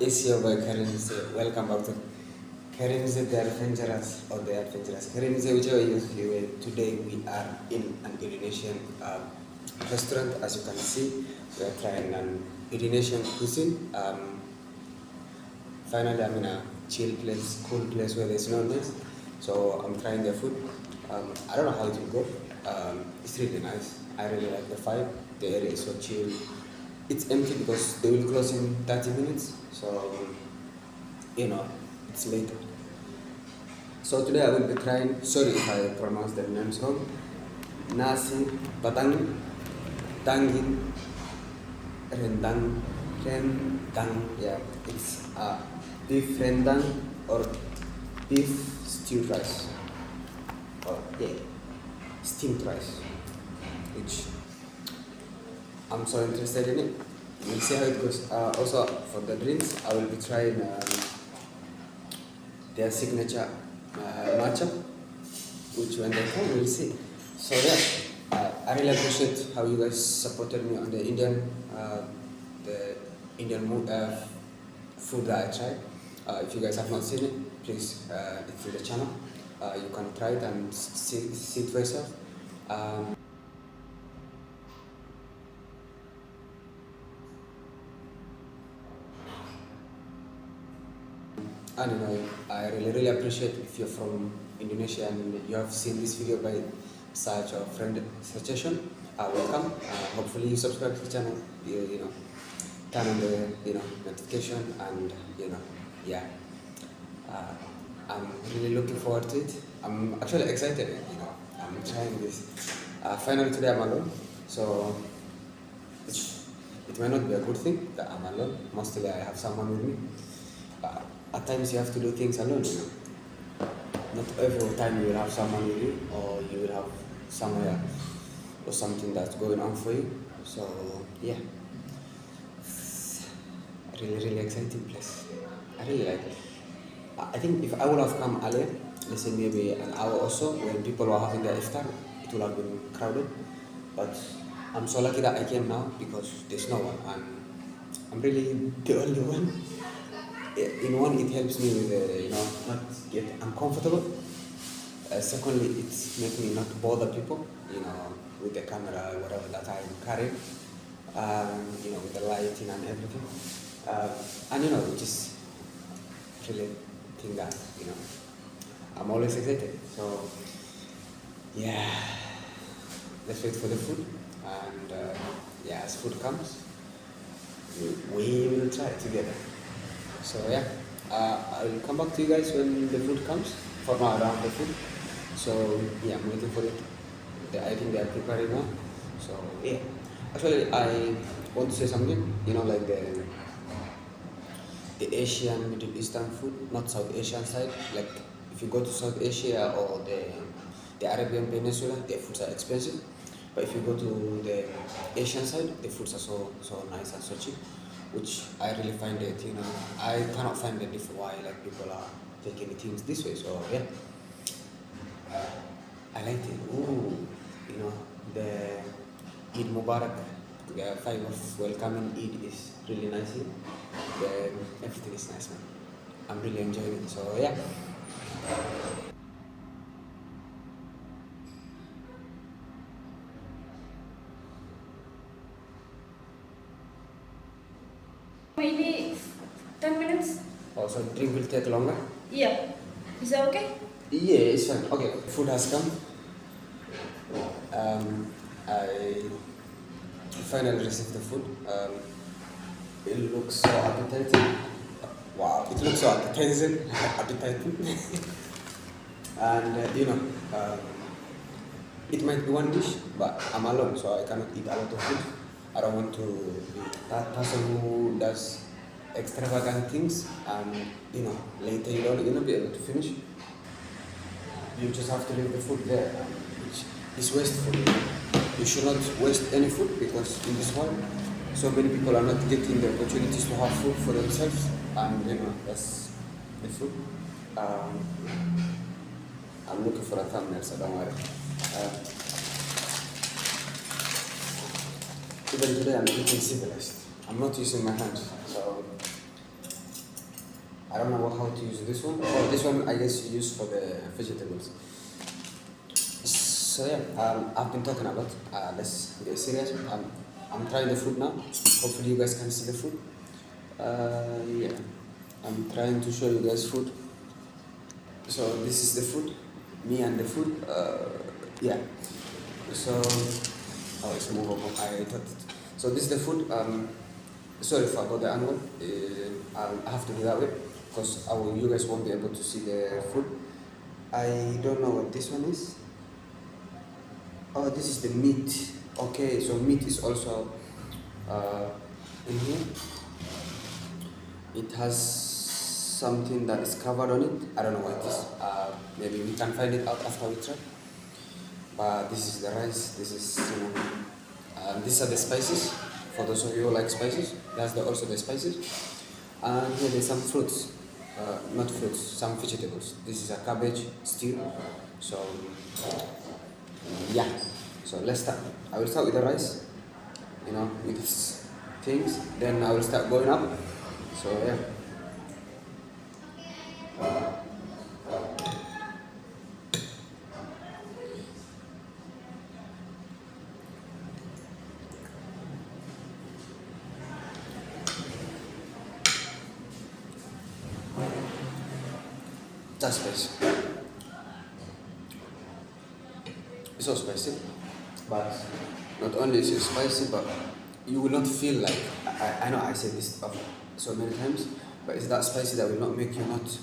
It's your boy KARIMZE. Welcome back to KARIMZE the Adventurous or the Adventurous. KARIMZE, whichever you will. Today we are in an Indonesian restaurant. As you can see, we are trying an Indonesian cuisine. Finally, I'm in a chill place, cool place where there's no noise. So I'm trying their food. I don't know how it will go. It's really nice. I really like the vibe. The area is so chill. It's empty because they will close in 30 minutes. So, it's late. So today I will be trying, sorry if I pronounce the names wrong, Nasi, Padang, Tangin, Rendang, yeah, it's beef rendang or beef stewed rice, or yeah, steamed rice, which I'm so interested in it. We'll see how it goes. Also, for the drinks, I will be trying their signature matcha, which when they come, we'll see. So yeah, I really appreciate how you guys supported me on the Indian food that I tried. If you guys have not seen it, please, it's in the channel. You can try it and see it for yourself. And I really appreciate if you're from Indonesia and you have seen this video by such a friend suggestion. Welcome. Hopefully you subscribe to the channel. Turn on the notification and yeah. I'm really looking forward to it. I'm actually excited. I'm trying this. Finally today I'm alone, so it might not be a good thing that I'm alone. Mostly I have someone with me. At times you have to do things alone. Not every time you will have someone with you, or you will have somewhere or something that's going on for you. So yeah, it's a really exciting place. I really like it. I think if I would have come earlier, let's say maybe an hour or so, when people were having their iftar, it would have been crowded. But I'm so lucky that I came now because there's no one, and I'm really the only one. In one, it helps me with not get uncomfortable. Secondly, it's make me not bother people, with the camera, whatever that I'm carrying, with the lighting and everything. And just really think that, I'm always excited. So, yeah, let's wait for the food. And as food comes, we will try it together. So yeah, I will come back to you guys when the food comes. For now, I don't have the food. So yeah, I'm waiting for it. I think they are preparing now. So yeah, actually I want to say something. Like the Asian, Middle Eastern food, not South Asian side. Like if you go to South Asia or the Arabian Peninsula, their foods are expensive. But if you go to the Asian side, the foods are so nice and so cheap, which I really find it. I cannot find the difference why people are taking things this way. So yeah, I like it. Ooh, the Eid Mubarak, the vibe of welcoming Eid is really nice here. Everything is nice, man. I'm really enjoying it. So yeah. Maybe 10 minutes? Oh, so drink will take longer? Yeah. Is that okay? Yeah, it's fine. Okay, food has come. I finally received the food. It looks so appetizing. Wow, it looks so appetizing. Appetizing. And it might be one dish, but I'm alone, so I cannot eat a lot of food. I don't want to be that person who does extravagant things and later you don't be able to finish. You just have to leave the food there, which is wasteful. You should not waste any food because in this world so many people are not getting the opportunities to have food for themselves, and that's the food. I'm looking for a thumbnail, so don't worry. Even today I'm eating civilized. I'm not using my hands, so I don't know how to use this one. Oh, this one I guess you use for the vegetables. So yeah, I've been talking a lot. Let's get serious. I'm trying the food now. Hopefully you guys can see the food. Yeah, I'm trying to show you guys food. So this is the food, me and the food. Yeah. So it's movable. I thought. So this is the food. Sorry if I got the angle. I have to do that way because you guys won't be able to see the food. I don't know what this one is. Oh, this is the meat. Okay, so meat is also in here. It has something that is covered on it. I don't know what it is. Maybe we can find it out after we try. But this is the rice. This is these are the spices. For those of you who like spices, that's also the spices. And here there's some fruits. Not fruits, some vegetables. This is a cabbage stew. So yeah, so let's start. I will start with the rice, with these things. Then I will start going up. So yeah. That's spicy. It's so spicy, but not only is it spicy, but you will not feel like, I know I said this so many times, but it's that spicy that will not make you not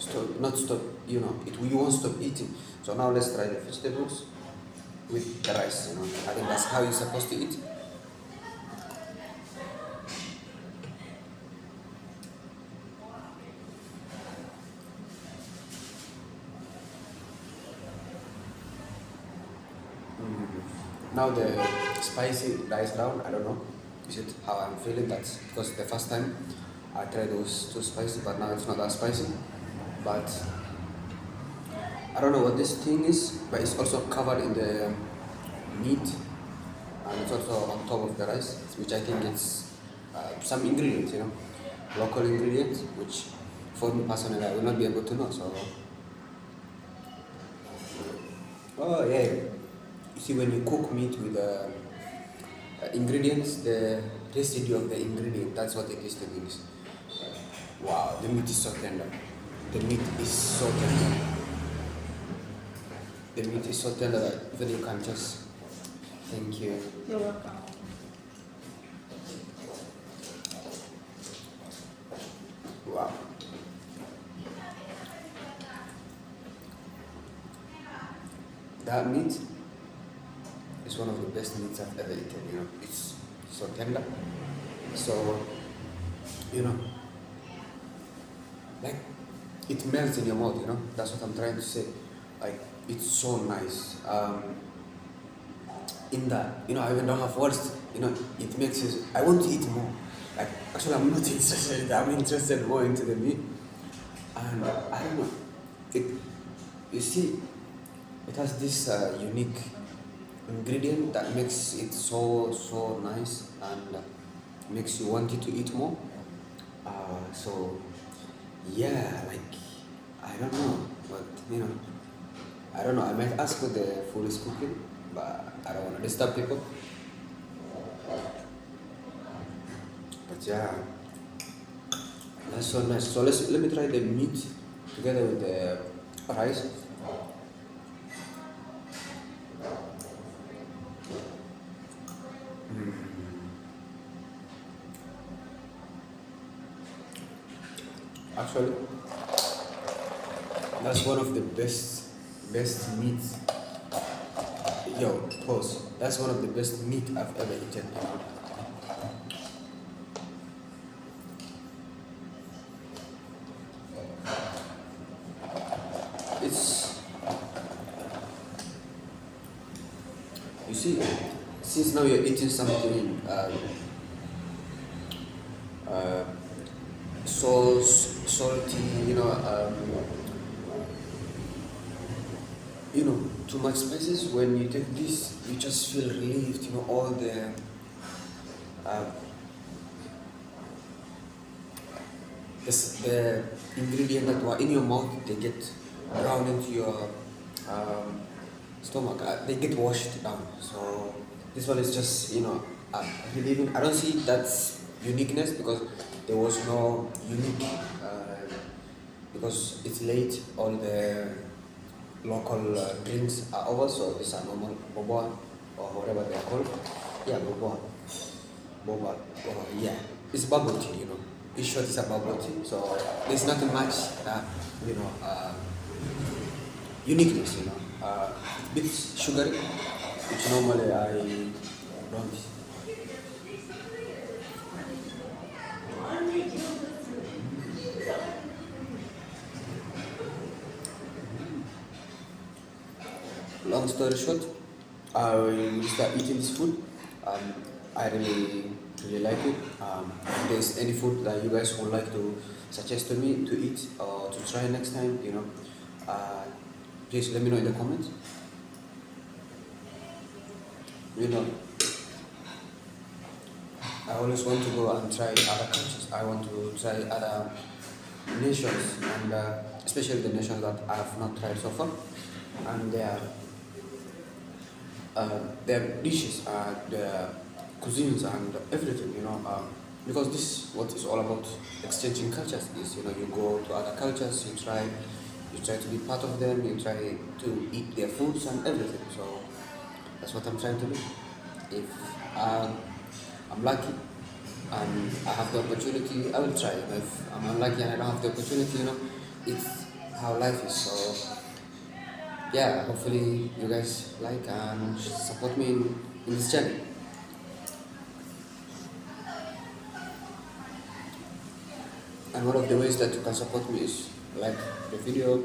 stop, you won't stop eating. So now let's try the vegetables with the rice, I think that's how you're supposed to eat. Now the spicy dies down. I don't know, is it how I'm feeling? That's because the first time I tried those too spicy, but now it's not that spicy. But I don't know what this thing is, but it's also covered in the meat, and it's also on top of the rice, which I think it's some ingredients, local ingredients, which for me personally I will not be able to know. So, oh yeah. You see, when you cook meat with ingredients, the residue of the ingredient, that's what it is to means. Wow, the meat is so tender. The meat is so tender. The meat is so tender that even you can just... Thank you. You're welcome. Wow. That meat is one of the best meats I've ever eaten, It's so tender. So, like, it melts in your mouth, That's what I'm trying to say. Like, it's so nice. In that, I even don't have words, it makes you, I want to eat more. Like, actually, I'm not interested, I'm interested more into the meat. And I don't know, you see, it has this unique ingredient that makes it so nice and makes you want it to eat more. So yeah, like, I don't know, but I don't know. I might ask what the food is cooking, but I don't want to disturb people. But yeah, that's so nice. So let me try the meat together with the rice. Actually, that's one of the best meats. Yo, pause. That's one of the best meat I've ever eaten. You see, since now you're eating something so salty, too much spices. When you take this, you just feel relieved. All the the ingredient that were in your mouth, they get drowned into your stomach. They get washed down. So this one is just, relieving. I don't see that's uniqueness because there was no unique, because it's late, all the local drinks are over, so it's a normal boba or whatever they are called. Yeah, boba. Boba. Yeah. It's bubble tea, In short, it's a bubble tea. So there's nothing much, uniqueness, a bit sugary, which normally I don't. Long story short, I will start eating this food. I really like it. If there's any food that you guys would like to suggest to me to eat or to try next time, please let me know in the comments. I always want to go and try other countries. I want to try other nations, and especially the nations that I have not tried so far. And their dishes, their cuisines, and everything, because this is what it's all about. Exchanging cultures is, you go to other cultures, you try to be part of them, you try to eat their foods and everything. So that's what I'm trying to do. If I'm lucky and I have the opportunity, I will try. If I'm unlucky and I don't have the opportunity, it's how life is. So yeah, hopefully you guys like and support me in this channel. And one of the ways that you can support me is like the video,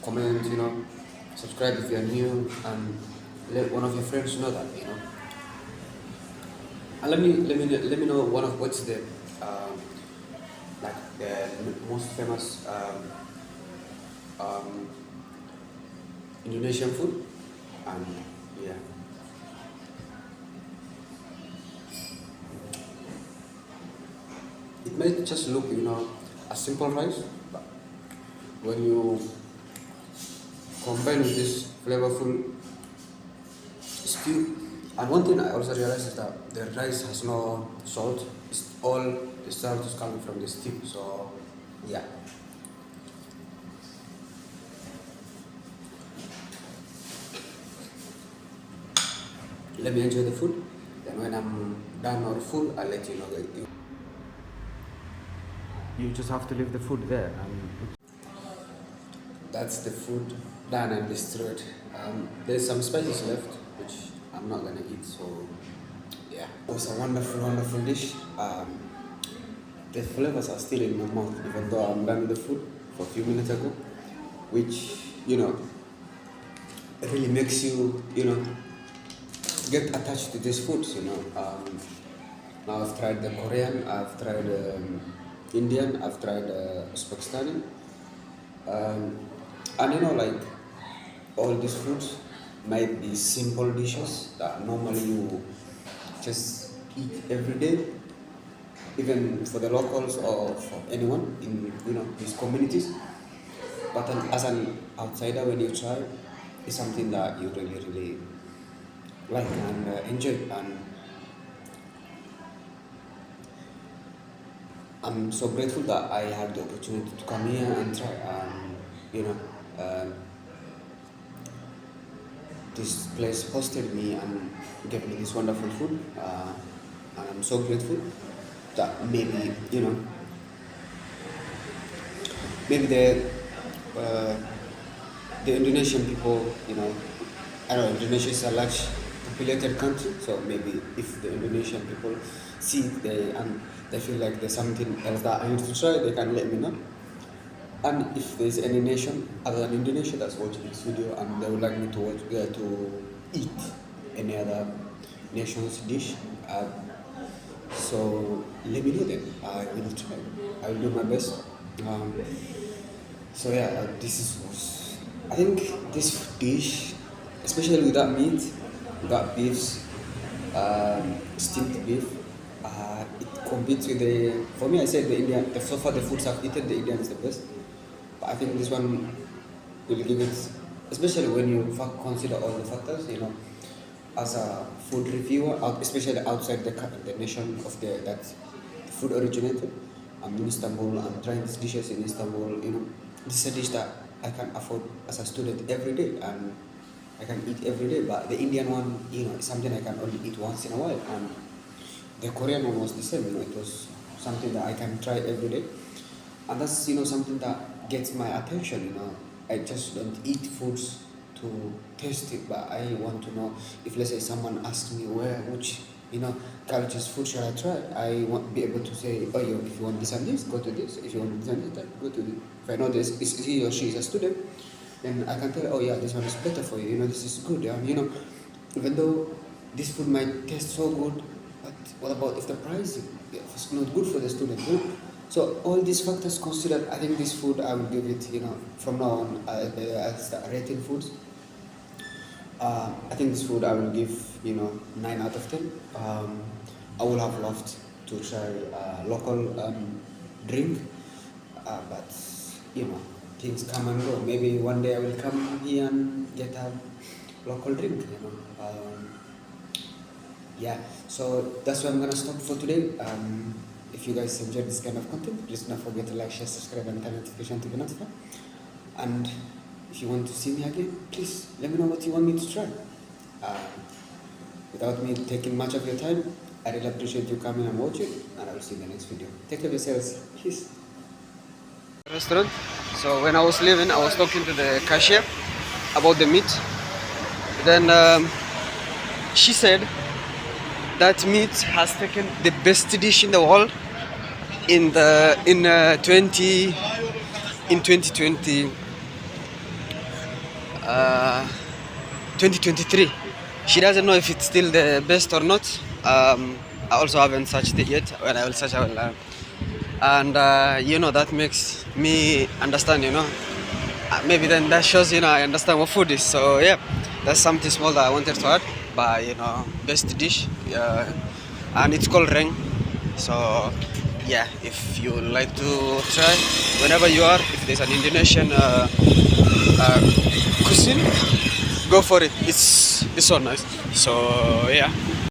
comment, subscribe if you are new, and let one of your friends know that, And let me know what's the like the most famous Indonesian food, and yeah. It might just look, a simple rice, but when you combine with this flavorful stew, and one thing I also realized is that the rice has no salt. It's all the salt is coming from the stew. So yeah. Let me enjoy the food. Then when I'm done or full, I'll let you know that you just have to leave the food there, and that's the food done and destroyed. There's some spices left which I'm not gonna eat, so yeah. It was a wonderful dish. The flavors are still in my mouth even though I'm done with the food for a few minutes ago, which really makes you get attached to these foods. Now I've tried the Korean, I've tried Indian, I've tried Uzbekistani, and like all these foods might be simple dishes that normally you just eat every day, even for the locals or for anyone in these communities. But as an outsider, when you try, it's something that you really like and enjoy. And I'm so grateful that I had the opportunity to come here and try. This place hosted me and gave me this wonderful food, and I'm so grateful that maybe the Indonesian people, I know Indonesia is a large populated country, so maybe if the Indonesian people see it, and they feel like there's something else that I need to try, they can let me know. And if there's any nation other than Indonesia that's watching this video and they would like me to eat any other nation's dish, so let me know then. I will try. I will do my best. So yeah, I think this dish, especially without meat, without beefs, steamed beef, it competes with the. For me, I said the Indian. So far, the foods I've eaten, the Indian is the best. But I think this one will give it, especially when you consider all the factors. You know, as a food reviewer, especially outside the nation of that food originated. I'm in Istanbul. I'm trying these dishes in Istanbul. You know, this is a dish that I can afford as a student every day, and I can eat every day. But the Indian one, you know, is something I can only eat once in a while. And the Korean one was the same. You know, it was something that I can try every day, and that's, you know, something that gets my attention. You know, I just don't eat foods to taste it, but I want to know if, let's say, someone asks me which, you know, culture's food should I try, I want be able to say, oh, yo, if you want this and this, go to this. If you want this and this, go to this. If I know this is he or she is a student, then I can tell, oh yeah, this one is better for you. You know, this is good. And you know, even though this food might taste so good, but what about if the price is not good for the student? You know? So all these factors considered, I think this food I will give it, you know, from now on, I start rating foods. I think this food I will give, you know, 9 out of 10. I would have loved to try local drink, but you know, things come and go. Maybe one day I will come here and get a local drink, you know. Yeah, so that's where I'm gonna stop for today. If you guys enjoyed this kind of content, please don't forget to like, share, subscribe, and turn notification to be notified. And if you want to see me again, please let me know what you want me to try. Without me taking much of your time, I really appreciate you coming and watching, and I will see you in the next video. Take care of yourselves. Peace. Restaurant. So when I was leaving, I was talking to the cashier about the meat. Then she said that meat has taken the best dish in the world in 2020. 2023. She doesn't know if it's still the best or not. I also haven't searched it yet. When I will search, I will learn. And you know, that makes me understand, you know. Maybe then that shows, you know, I understand what food is. So yeah, that's something small that I wanted to add. But you know, best dish, and it's called Reng. So yeah, if you would like to try, whenever you are, if there's an Indonesian cuisine, go for it. It's so nice. So yeah.